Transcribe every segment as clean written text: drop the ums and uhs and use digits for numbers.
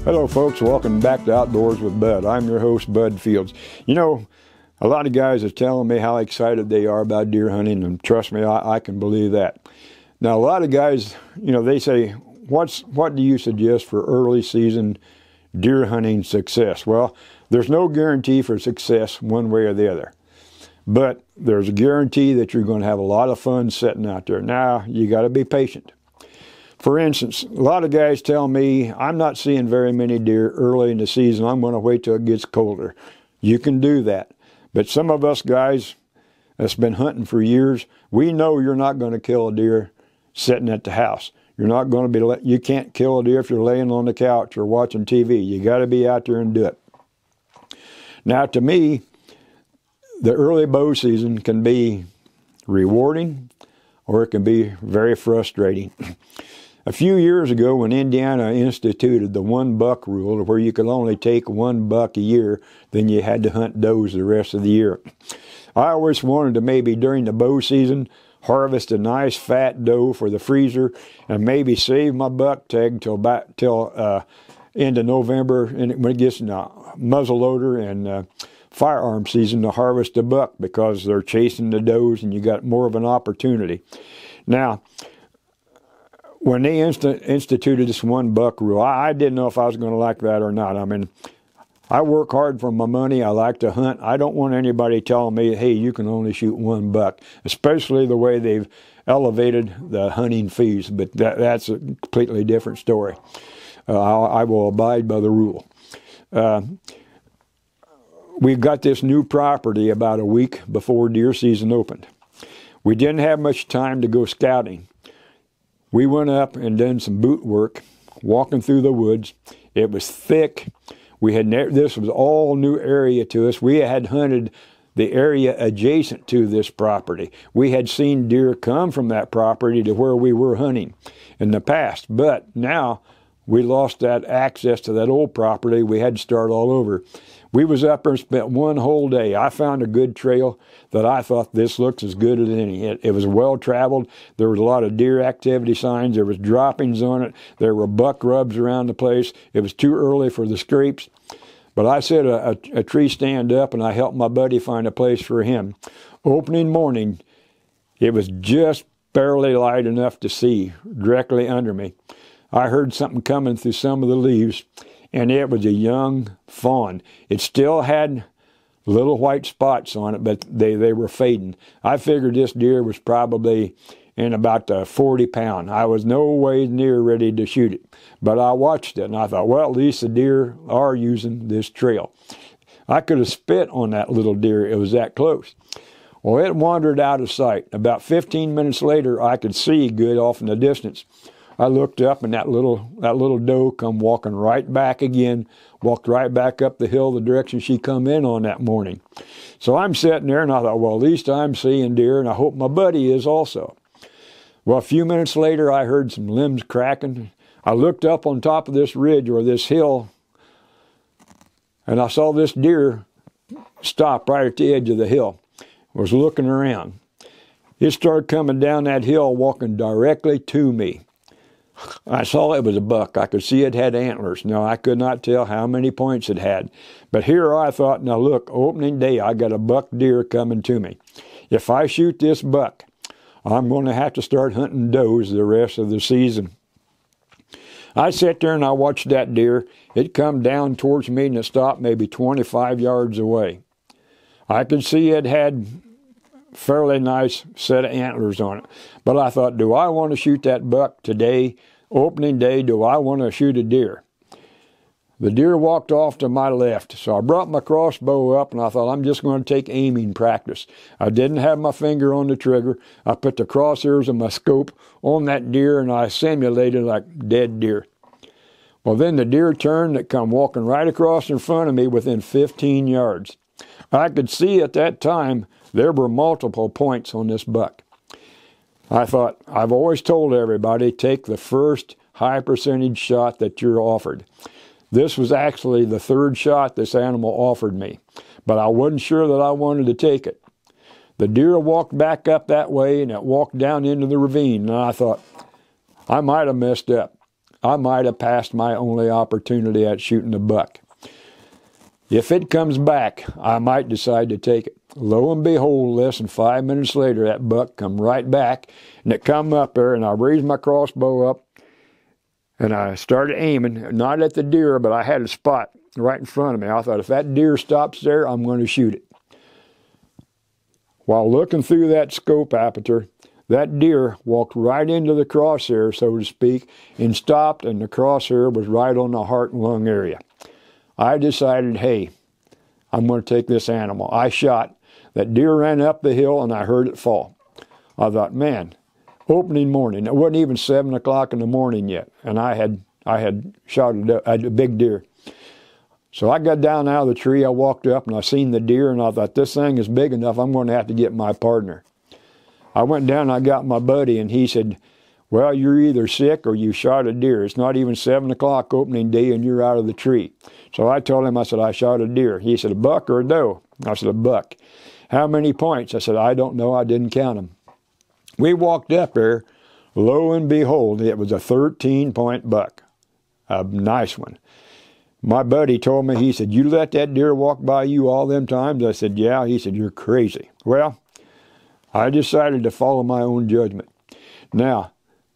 Hello folks, welcome back to Outdoors with Bud. I'm your host, Bud Fields. You know, a lot of guys are telling me how excited they are about deer hunting, and trust me, I can believe that. Now, a lot of guys, you know, they say, what do you suggest for early season deer hunting success? Well, there's no guarantee for success one way or the other. But there's a guarantee that you're going to have a lot of fun sitting out there. Now, you got to be patient. For instance, a lot of guys tell me, I'm not seeing very many deer early in the season. I'm going to wait till it gets colder. You can do that. But some of us guys that's been hunting for years, we know you're not going to kill a deer sitting at the house. You're not going to be, you can't kill a deer if you're laying on the couch or watching TV. You got to be out there and do it. Now, to me, the early bow season can be rewarding or it can be very frustrating. A few years ago, when Indiana instituted the 1 buck rule, where you could only take 1 buck a year, then you had to hunt does the rest of the year. I always wanted to maybe during the bow season harvest a nice fat doe for the freezer and maybe save my buck tag till end of November, and when it gets in muzzleloader and firearm season to harvest a buck, because they're chasing the does and you got more of an opportunity. Now, when they instituted this 1 buck rule, I didn't know if I was going to like that or not. I mean, I work hard for my money. I like to hunt. I don't want anybody telling me, hey, you can only shoot 1 buck, especially the way they've elevated the hunting fees. But that's a completely different story. I will abide by the rule. We got this new property about a week before deer season opened. We didn't have much time to go scouting. We went up and done some boot work, walking through the woods. It was thick. This was all new area to us. We had hunted the area adjacent to this property. We had seen deer come from that property to where we were hunting in the past, but now we lost that access to that old property. We had to start all over. We was up there and spent 1 whole day. I found a good trail that I thought this looks as good as any. It was well traveled. There was a lot of deer activity signs. There was droppings on it. There were buck rubs around the place. It was too early for the scrapes. But I set a tree stand up and I helped my buddy find a place for him. Opening morning, it was just barely light enough to see directly under me. I heard something coming through some of the leaves, and it was a young fawn. It still had little white spots on it, but they were fading. I figured this deer was probably in about 40 pound. I was no way near ready to shoot it, but I watched it, and I thought, well, at least the deer are using this trail. I could have spit on that little deer. It was that close. Well, it wandered out of sight. About 15 minutes later, I could see good off in the distance. I looked up, and that little doe come walking right back again, walked right back up the hill the direction she come in on that morning. So I'm sitting there, and I thought, well, at least I'm seeing deer, and I hope my buddy is also. Well, a few minutes later, I heard some limbs cracking. I looked up on top of this ridge or this hill, and I saw this deer stop right at the edge of the hill. Was looking around. It started coming down that hill, walking directly to me. I saw it was a buck. I could see it had antlers. Now, I could not tell how many points it had. But here I thought, now look, opening day, I got a buck deer coming to me. If I shoot this buck, I'm going to have to start hunting does the rest of the season. I sat there and I watched that deer. It come down towards me and it stopped maybe 25 yards away. I could see it had fairly nice set of antlers on it. But I thought, do I want to shoot that buck today, opening day? Do I want to shoot a deer? The deer walked off to my left, so I brought my crossbow up, and I thought, I'm just going to take aiming practice. I didn't have my finger on the trigger. I put the crosshairs of my scope on that deer, and I simulated like dead deer. Well, then the deer turned and come walking right across in front of me within 15 yards. I could see at that time there were multiple points on this buck. I thought, I've always told everybody, take the first high percentage shot that you're offered. This was actually the 3rd shot this animal offered me, but I wasn't sure that I wanted to take it. The deer walked back up that way, and it walked down into the ravine, and I thought, I might have messed up. I might have passed my only opportunity at shooting a buck. If it comes back, I might decide to take it. Lo and behold, less than 5 minutes later, that buck come right back, and it come up there, and I raised my crossbow up, and I started aiming, not at the deer, but I had a spot right in front of me. I thought, if that deer stops there, I'm going to shoot it. While looking through that scope aperture, that deer walked right into the crosshair, so to speak, and stopped, and the crosshair was right on the heart and lung area. I decided, hey, I'm going to take this animal. I shot. That deer ran up the hill, and I heard it fall. I thought, man, opening morning. It wasn't even 7 o'clock in the morning yet, and I had shot a big deer. So I got down out of the tree. I walked up, and I seen the deer, and I thought, this thing is big enough. I'm going to have to get my partner. I went down, and I got my buddy, and he said, well, you're either sick or you shot a deer. It's not even 7 o'clock opening day, and you're out of the tree. So I told him, I said, I shot a deer. He said, a buck or a doe? I said, a buck. How many points? I said, I don't know. I didn't count them. We walked up there. Lo and behold, it was a 13-point buck. A nice one. My buddy told me, he said, you let that deer walk by you all them times? I said, yeah. He said, you're crazy. Well, I decided to follow my own judgment. Now,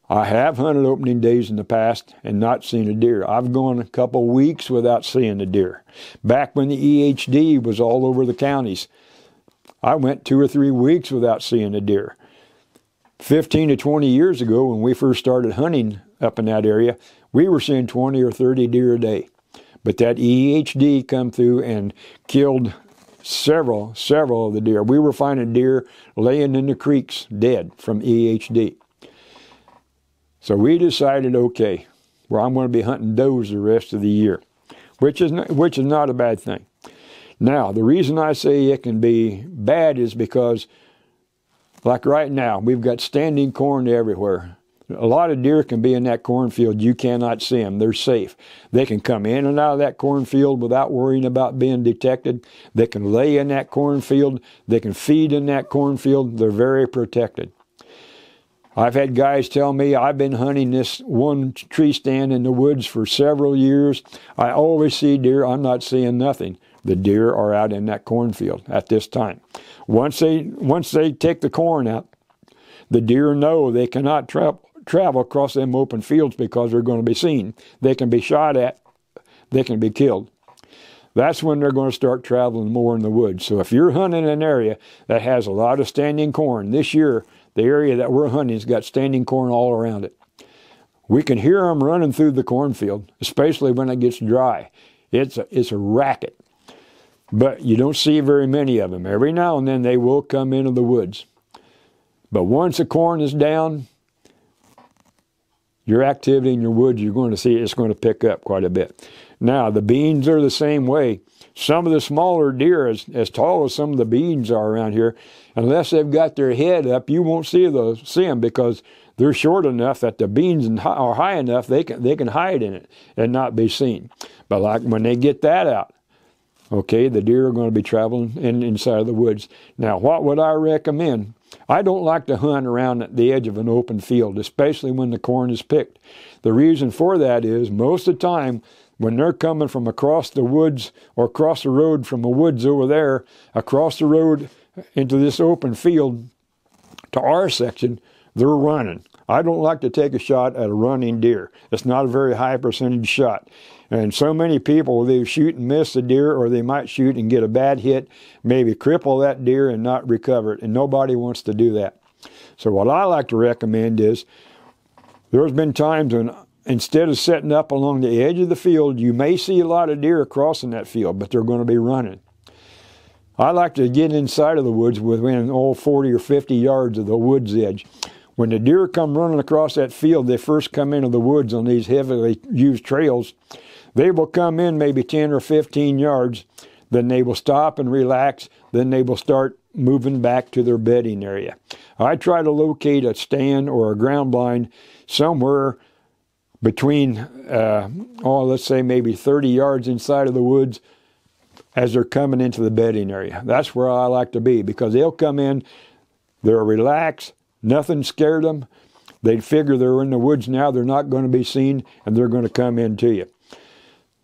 I have hunted opening days in the past and not seen a deer. I've gone a couple weeks without seeing a deer. Back when the EHD was all over the counties, I went 2 or 3 weeks without seeing a deer. 15 to 20 years ago, when we first started hunting up in that area, we were seeing 20 or 30 deer a day. But that EHD come through and killed several of the deer. We were finding deer laying in the creeks dead from EHD. So we decided, okay, well, I'm going to be hunting does the rest of the year, which is not a bad thing. Now, the reason I say it can be bad is because, like right now, we've got standing corn everywhere. A lot of deer can be in that cornfield. You cannot see them. They're safe. They can come in and out of that cornfield without worrying about being detected. They can lay in that cornfield. They can feed in that cornfield. They're very protected. I've had guys tell me, I've been hunting this one tree stand in the woods for several years. I always see deer. I'm not seeing nothing. The deer are out in that cornfield at this time. Once they take the corn out, the deer know they cannot travel across them open fields because they're going to be seen. They can be shot at. They can be killed. That's when they're going to start traveling more in the woods. So if you're hunting an area that has a lot of standing corn, this year, the area that we're hunting has got standing corn all around it. We can hear them running through the cornfield, especially when it gets dry. It's a racket. But you don't see very many of them. Every now and then they will come into the woods. But once the corn is down, your activity in your woods, you're going to see it's going to pick up quite a bit. Now, the beans are the same way. Some of the smaller deer, as tall as some of the beans are around here, unless they've got their head up, you won't see them because they're short enough that the beans are high enough they can hide in it and not be seen. But like when they get that out, okay, the deer are going to be traveling inside of the woods. Now, what would I recommend? I don't like to hunt around at the edge of an open field, especially when the corn is picked. The reason for that is most of the time when they're coming from across the woods or across the road from the woods over there, across the road into this open field to our section, they're running. I don't like to take a shot at a running deer. It's not a very high percentage shot. And so many people, they shoot and miss the deer, or they might shoot and get a bad hit, maybe cripple that deer and not recover it. And nobody wants to do that. So what I like to recommend is, there's been times when instead of setting up along the edge of the field, you may see a lot of deer crossing that field, but they're going to be running. I like to get inside of the woods within 40 or 50 yards of the woods edge. When the deer come running across that field, they first come into the woods on these heavily used trails. They will come in maybe 10 or 15 yards, then they will stop and relax, then they will start moving back to their bedding area. I try to locate a stand or a ground blind somewhere between, let's say maybe 30 yards inside of the woods as they're coming into the bedding area. That's where I like to be because they'll come in, they're relaxed, nothing scared them. They'd figure they're in the woods now, they're not going to be seen, and they're going to come into you.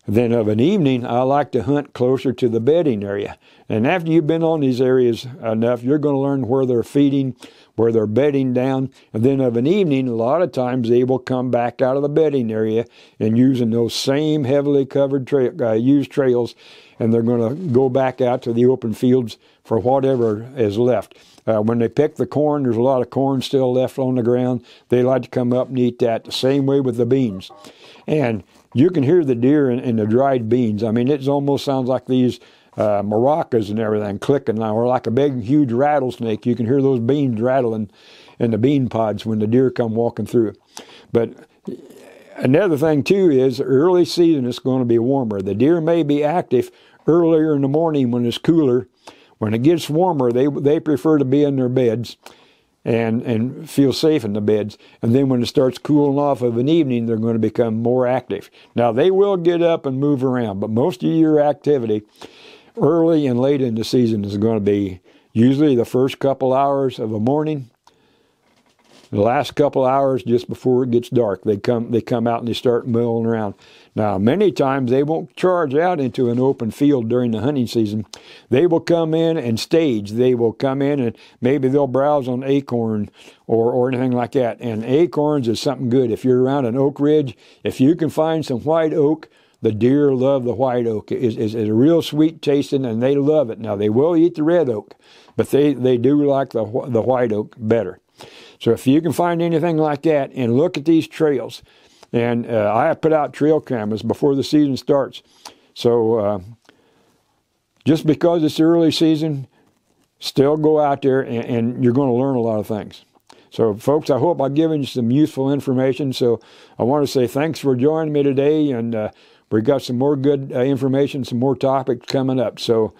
Then of an evening, I like to hunt closer to the bedding area. And after you've been on these areas enough, you're going to learn where they're feeding, where they're bedding down. And then of an evening, a lot of times they will come back out of the bedding area and using those same heavily covered used trails, and they're going to go back out to the open fields for whatever is left. When they pick the corn, there's a lot of corn still left on the ground. They like to come up and eat that. The same way with the beans. And you can hear the deer in the dried beans. I mean, it almost sounds like these maracas and everything clicking now, or like a big, huge rattlesnake. You can hear those beans rattling in the bean pods when the deer come walking through. But another thing, too, is early season it's going to be warmer. The deer may be active earlier in the morning when it's cooler. When it gets warmer, they prefer to be in their beds and feel safe in the beds. And then when it starts cooling off of an evening, they're going to become more active. Now, they will get up and move around, but most of your activity early and late in the season is going to be usually the first couple hours of the morning, the last couple hours just before it gets dark. They come out and they start milling around. Now, many times they won't charge out into an open field during the hunting season. They will come in and stage. They will come in and maybe they'll browse on acorn or anything like that. And acorns is something good. If you're around an oak ridge, if you can find some white oak, the deer love the white oak. It's a real sweet tasting, and they love it. Now, they will eat the red oak, but they do like the white oak better. So if you can find anything like that, and look at these trails, and I have put out trail cameras before the season starts. So just because it's early season, still go out there, and you're going to learn a lot of things. So folks, I hope I've given you some useful information. So I want to say thanks for joining me today, and we've got some more good information, some more topics coming up. So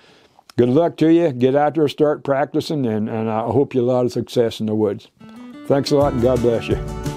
good luck to you. Get out there, start practicing, and I hope you a lot of success in the woods. Thanks a lot, and God bless you.